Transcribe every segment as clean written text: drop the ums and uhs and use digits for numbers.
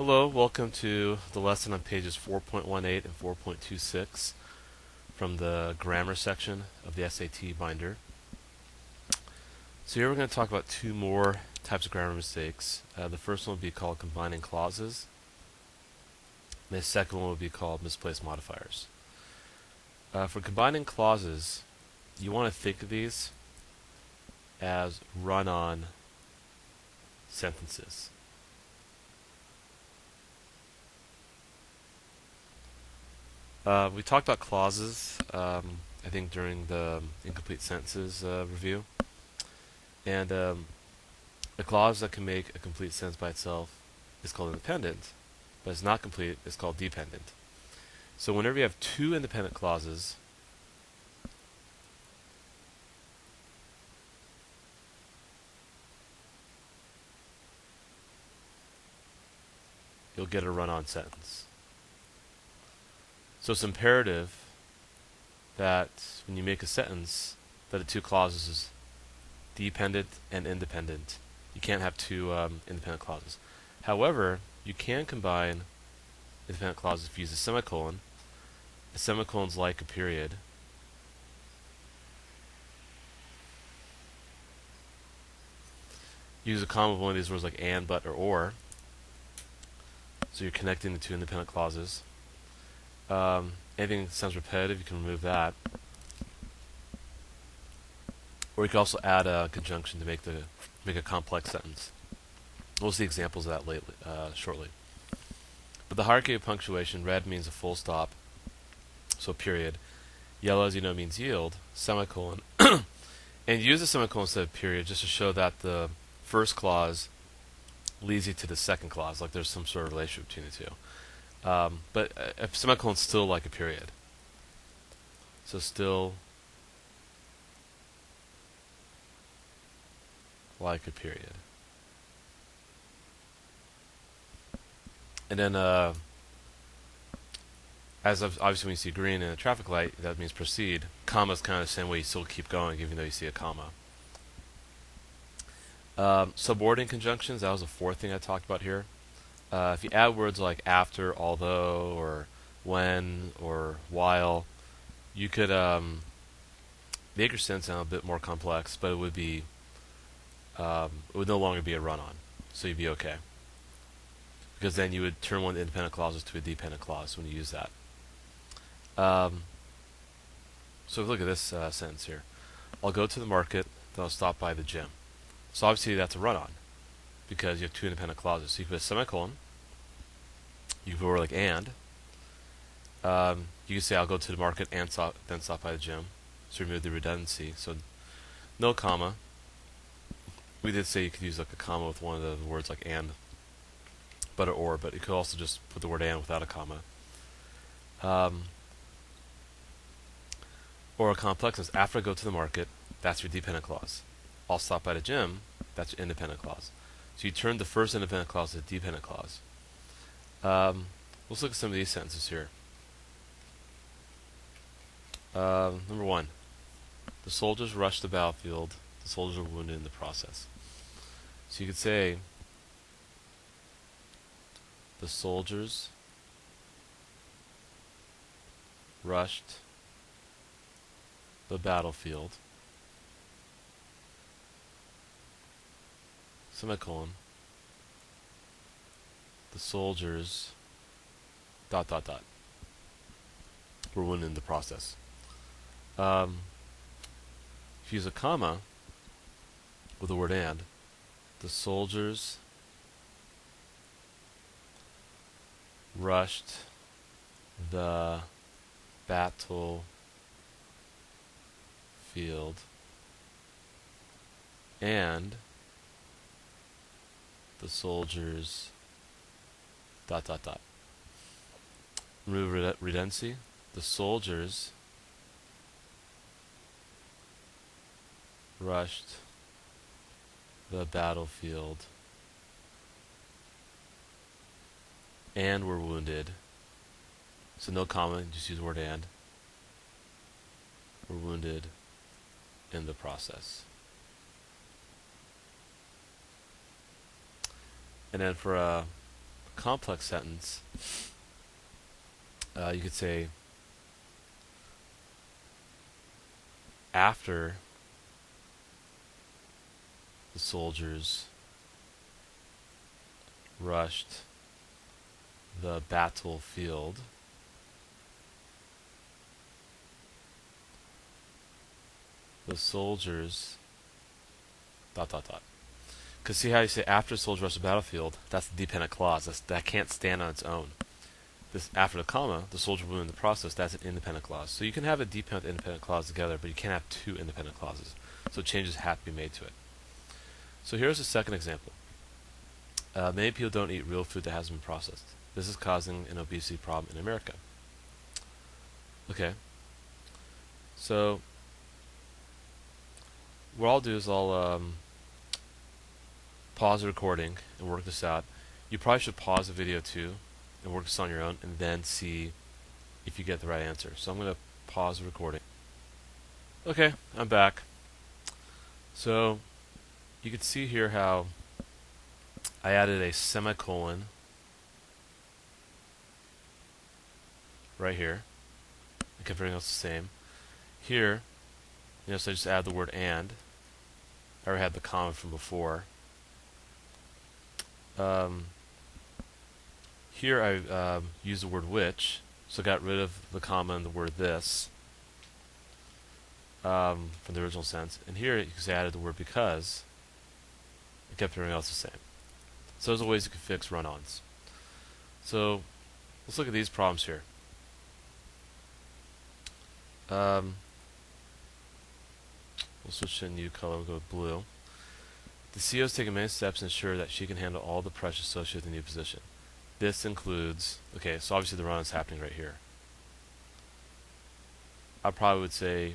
Hello, welcome to the lesson on pages 4.18 and 4.26 from the grammar section of the SAT binder. So here we're going to talk about two more types of grammar mistakes. The first one will be called combining clauses. And the second one will be called misplaced modifiers. For combining clauses, you want to think of these as run-on sentences. We talked about clauses, I think, during the incomplete sentences review. And a clause that can make a complete sentence by itself is called independent, but it's not complete, it's called dependent. So whenever you have two independent clauses, you'll get a run-on sentence. So it's imperative that when you make a sentence that the two clauses is dependent and independent. You can't have two independent clauses. However, you can combine independent clauses if you use a semicolon. A semicolon's like a period. Use a comma with one of these words like and, but, or. So you're connecting the two independent clauses. Anything that sounds repetitive, you can remove that. Or you can also add a conjunction to make a complex sentence. We'll see examples of that shortly. But the hierarchy of punctuation: red means a full stop, so period. Yellow, as you know, means yield, semicolon. And use a semicolon instead of period just to show that the first clause leads you to the second clause, like there's some sort of relationship between the two. But a semicolon's still like a period. So still like a period. And then, obviously when you see green in a traffic light, that means proceed. Comma is kind of the same way, you still keep going even though you see a comma. Subordinate conjunctions, that was the fourth thing I talked about here. If you add words like after, although, or when, or while, you could make your sentence sound a bit more complex, but it would no longer be a run-on, so you'd be okay. Because then you would turn one of the independent clauses to a dependent clause when you use that. So look at this sentence here. I'll go to the market, then I'll stop by the gym. So obviously that's a run-on, because you have two independent clauses. So you can put a semicolon, you can put a word like and. You can say I'll go to the market and then stop by the gym. So remove the redundancy. So no comma. We did say you could use like a comma with one of the words like and, but or, but you could also just put the word and without a comma. Or a complex is after I go to the market, that's your dependent clause. I'll stop by the gym, that's your independent clause. So you turn the first independent clause to a dependent clause. Let's look at some of these sentences here. Number one, the soldiers rushed the battlefield. The soldiers were wounded in the process. So you could say, the soldiers rushed the battlefield, semicolon, the soldiers, ... were wounded in the process. If you use a comma with the word and, the soldiers rushed the battlefield and the soldiers ... Remove redundancy. The soldiers rushed the battlefield and were wounded. So no comma, just use the word and. Were wounded in the process. And then for a complex sentence, you could say after the soldiers rushed the battlefield, the soldiers ... Because see how you say after the soldiers rushed the battlefield, that's the dependent clause. That can't stand on its own. This after the comma, the soldier wounded in the process, that's an independent clause. So you can have a dependent and independent clause together, but you can't have two independent clauses. So changes have to be made to it. So here's the second example. Many people don't eat real food that hasn't been processed. This is causing an obesity problem in America. Okay. So what I'll do is I'll pause the recording and work this out. You probably should pause the video too and work this on your own and then see if you get the right answer. So I'm going to pause the recording. Okay, I'm back. So you can see here how I added a semicolon right here. I kept everything else the same. Here, so I just add the word and. I already had the comma from before. Here I used the word which, so I got rid of the comma and the word this from the original sense. And here you can say I added the word because. I kept everything else the same. So those are ways you can fix run-ons. So let's look at these problems here. We'll switch to a new color. We'll go with blue. The CEO is taking many steps to ensure that she can handle all the pressure associated with the new position. This includes, okay, so obviously the run is happening right here. I probably would say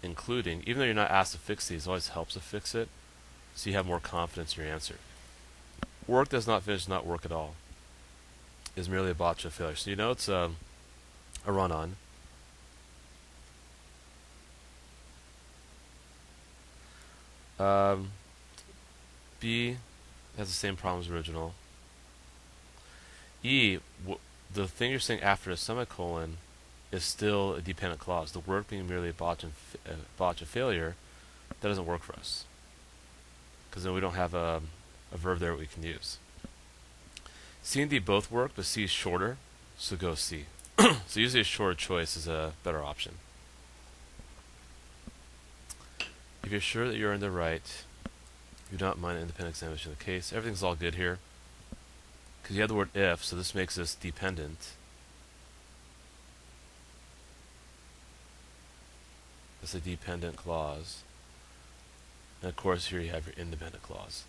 including, even though you're not asked to fix these, it always helps to fix it so you have more confidence in your answer. Work does not finish, not work at all. Is merely a botch of failure. So you know it's a run-on. B has the same problem as original. E, the thing you're saying after a semicolon is still a dependent clause. The work being merely a botch of failure, that doesn't work for us. Because then we don't have a verb there that we can use. C and D both work, but C is shorter, so go C. So usually a shorter choice is a better option. If you're sure that you're in the right, you do not mind an independent examination of the case. Everything's all good here. Because you have the word if, so this makes this dependent. It's a dependent clause. And of course here you have your independent clause.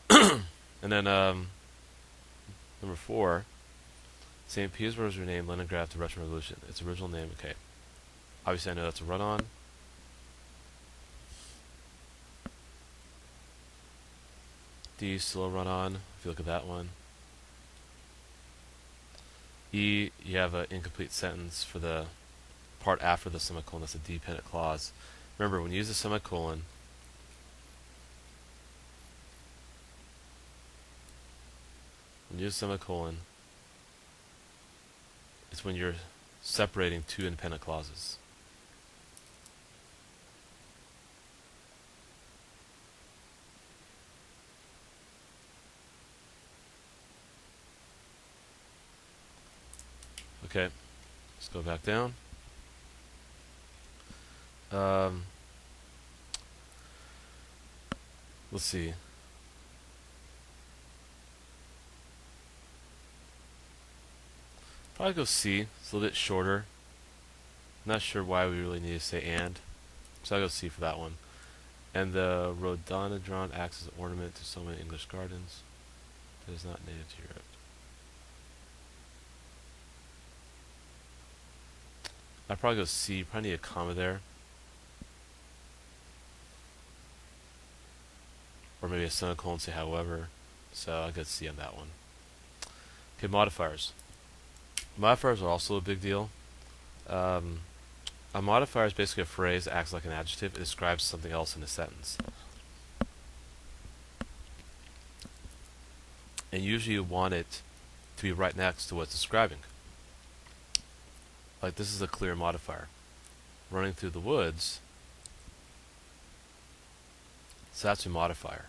And then number 4, St. Petersburg was renamed Leningrad to Russian Revolution. Its original name, okay. Obviously I know that's a run-on. D, still a run-on, if you look at that one. E, you have an incomplete sentence for the part after the semicolon. That's a dependent clause. Remember, when you use a semicolon, it's when you're separating two independent clauses. Okay, let's go back down. Let's see. Probably go C. It's a little bit shorter. Not sure why we really need to say and. So I'll go C for that one. And the rhododendron acts as an ornament to so many English gardens. That is not native to Europe. I'd probably go C. Probably need a comma there. Or maybe a semicolon, say however. So I'll go C on that one. Okay, modifiers. Modifiers are also a big deal. A modifier is basically a phrase that acts like an adjective. It describes something else in a sentence. and usually you want it to be right next to what's describing. Like this is a clear modifier. Running through the woods, so that's a modifier.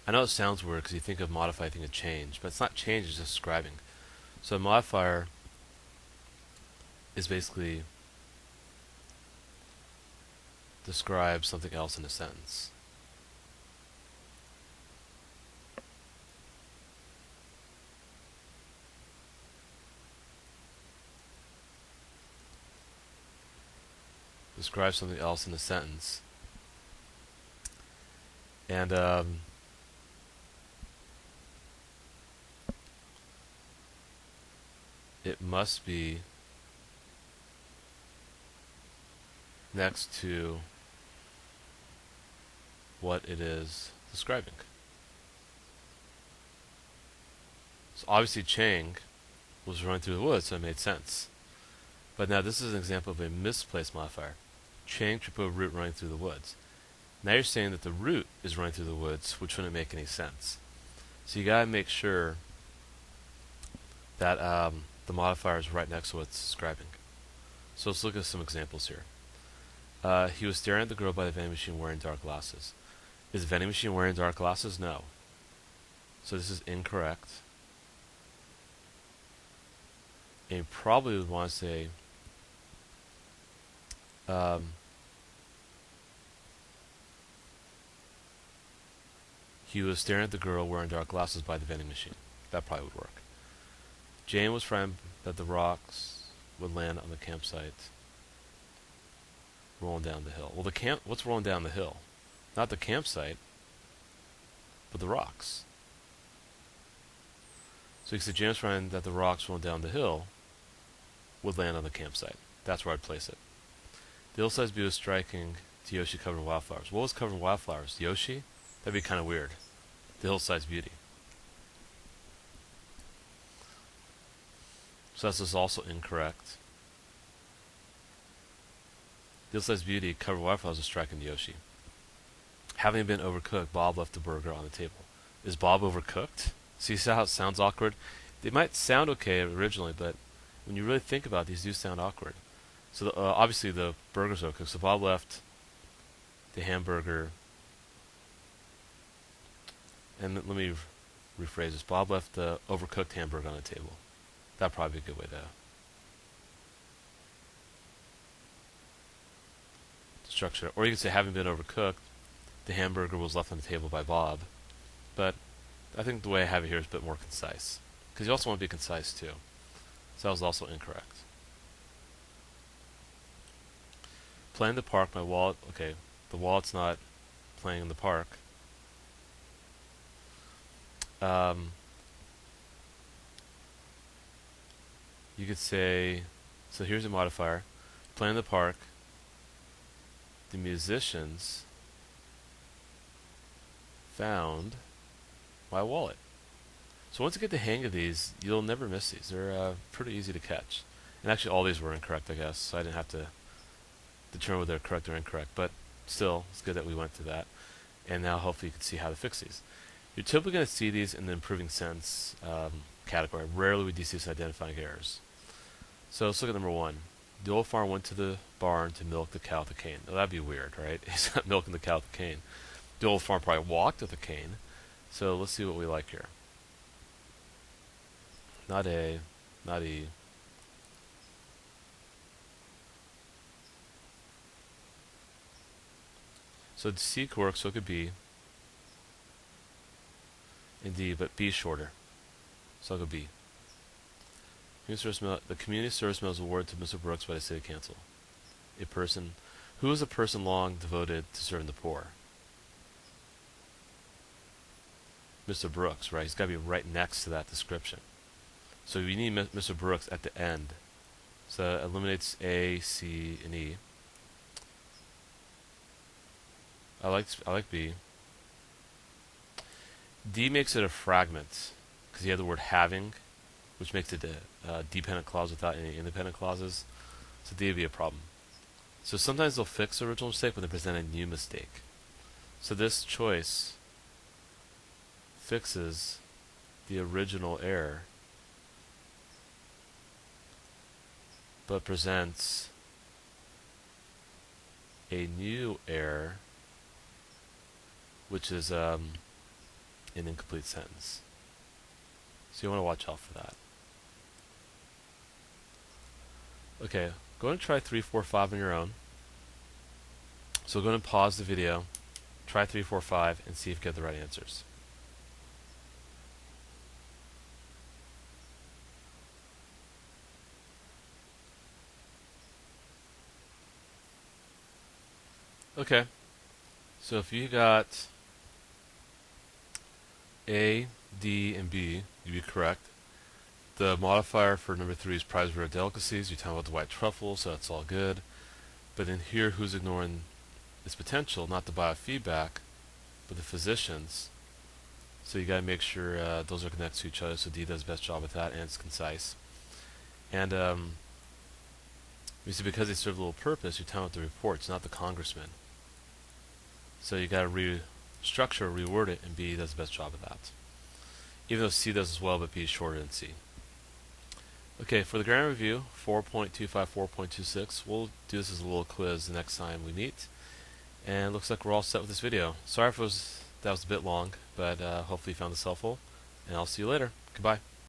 I know it sounds weird because you think of modify, I think of change, but it's not change, it's just describing. So a modifier is basically describes something else in a sentence. Describe something else in a sentence. And it must be next to what it is describing. So obviously Chang was running through the woods, so it made sense. But now this is an example of a misplaced modifier. Chang should put a root running through the woods. Now you're saying that the root is running through the woods, which wouldn't make any sense. So you gotta make sure that the modifier is right next to what's describing. So let's look at some examples here. He was staring at the girl by the vending machine wearing dark glasses. Is the vending machine wearing dark glasses? No. So this is incorrect. And you probably would want to say he was staring at the girl wearing dark glasses by the vending machine. That probably would work. Jane was frightened that the rocks would land on the campsite rolling down the hill. Well, what's rolling down the hill? Not the campsite, but the rocks. So you can say Jane was frightened that the rocks rolling down the hill would land on the campsite. That's where I'd place it. The hillside's view is striking to Yoshi covered in wildflowers. What was covered in wildflowers? Yoshi? That'd be kind of weird. The hillside's beauty. So this is also incorrect. The hillside's beauty covered wildflowers is striking to Yoshi. Having been overcooked, Bob left the burger on the table. Is Bob overcooked? See how it sounds awkward? They might sound okay originally, but when you really think about it, these do sound awkward. So obviously the burger's overcooked. So Bob left the hamburger. And let me rephrase this. Bob left the overcooked hamburger on the table. That'd probably be a good way to structure it. Or you could say, having been overcooked, the hamburger was left on the table by Bob. But I think the way I have it here is a bit more concise. Because you also want to be concise too. So that was also incorrect. Playing in the park, my wallet. Okay, the wallet's not playing in the park. You could say, so here's a modifier. Playing in the park, the musicians found my wallet. So once you get the hang of these, you'll never miss these. They're pretty easy to catch. And actually all these were incorrect, I guess, so I didn't have to determine whether they're correct or incorrect. But still, it's good that we went through that. And now hopefully you can see how to fix these. You're typically going to see these in the improving sense category. Rarely would you see some identifying errors. So let's look at number one. The old farmer went to the barn to milk the cow with a cane. Now that'd be weird, right? He's not milking the cow with a cane. The old farmer probably walked with a cane. So let's see what we like here. Not A, not E. So C could work, so it could be. Indeed, but B is shorter. So I'll go B. The community service medal is awarded to Mr. Brooks by the city council. A person. Who is a person long devoted to serving the poor? Mr. Brooks, right? He's got to be right next to that description. So we need Mr. Brooks at the end. So that eliminates A, C, and E. I like B. D makes it a fragment because you have the word having, which makes it a dependent clause without any independent clauses. So D would be a problem. So sometimes they'll fix the original mistake when they present a new mistake. So this choice fixes the original error, but presents a new error, which is an incomplete sentence. So you want to watch out for that. Okay, go and try 3, 4, 5 on your own. So go and pause the video, try 3, 4, 5, and see if you get the right answers. Okay, so if you got A, D, and B, you'd be correct. The modifier for number 3 is prize rare delicacies. You're talking about the white truffle, so that's all good. But then here, who's ignoring its potential? Not the biofeedback, but the physicians. So you got to make sure those are connected to each other. So D does the best job with that, and it's concise. And you see, because they serve a little purpose, you're talking about the reports, not the congressman. So you got to restructure, reword it, and B does the best job of that. Even though C does as well, but B is shorter than C. Okay, for the grammar review, 4.25, 4.26, we'll do this as a little quiz the next time we meet. And looks like we're all set with this video. Sorry if that was a bit long, but hopefully you found this helpful. And I'll see you later. Goodbye.